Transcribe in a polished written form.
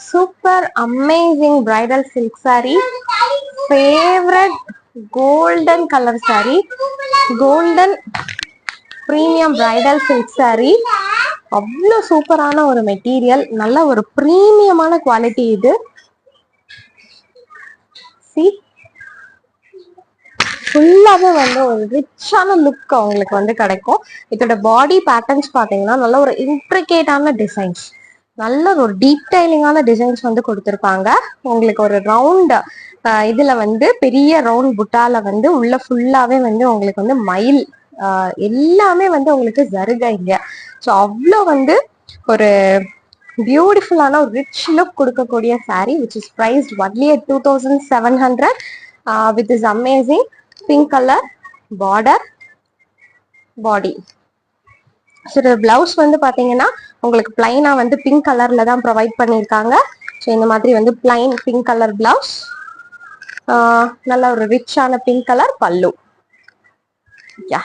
Super amazing bridal silk saree. Favourite golden colour saree. Golden premium bridal silk saree. அவ்வளோ சூப்பரான ஒரு material, நல்ல ஒரு பிரீமியமான குவாலிட்டி இது. ஃபுல்லாவே வந்து ஒரு ரிச்சான லுக் அவங்களுக்கு வந்து கிடைக்கும். இதோட பாடி பேட்டர்ன்ஸ் பாத்தீங்கன்னா நல்ல ஒரு இன்ட்ரிகேட்டான டிசைன்ஸ், நல்ல ஒரு டீடைலிங்கான டிசைன்ஸ் வந்து கொடுத்துருப்பாங்க. உங்களுக்கு ஒரு ரவுண்ட் இதுல வந்து பெரிய ரவுண்ட் புட்டால வந்து உள்ள ஃபுல்லாவே வந்து உங்களுக்கு வந்து மயில் எல்லாமே வந்து உங்களுக்கு ஜருகைங்க. ஸோ அவ்வளோ வந்து ஒரு பியூட்டிஃபுல்லான ஒரு ரிச் லுக் கொடுக்கக்கூடிய saree which is priced only at 2700 with this amazing pink color border body. So blouse வந்து பாத்தீங்கன்னா உங்களுக்கு பிளைனா வந்து பிங்க் கலர்ல தான் ப்ரொவைட் பண்ணியிருக்காங்க. ஸோ இந்த மாதிரி வந்து பிளைன் பிங்க் கலர் பிளவுஸ், நல்ல ஒரு ரிச்சான பிங்க் கலர் பல்லு. யா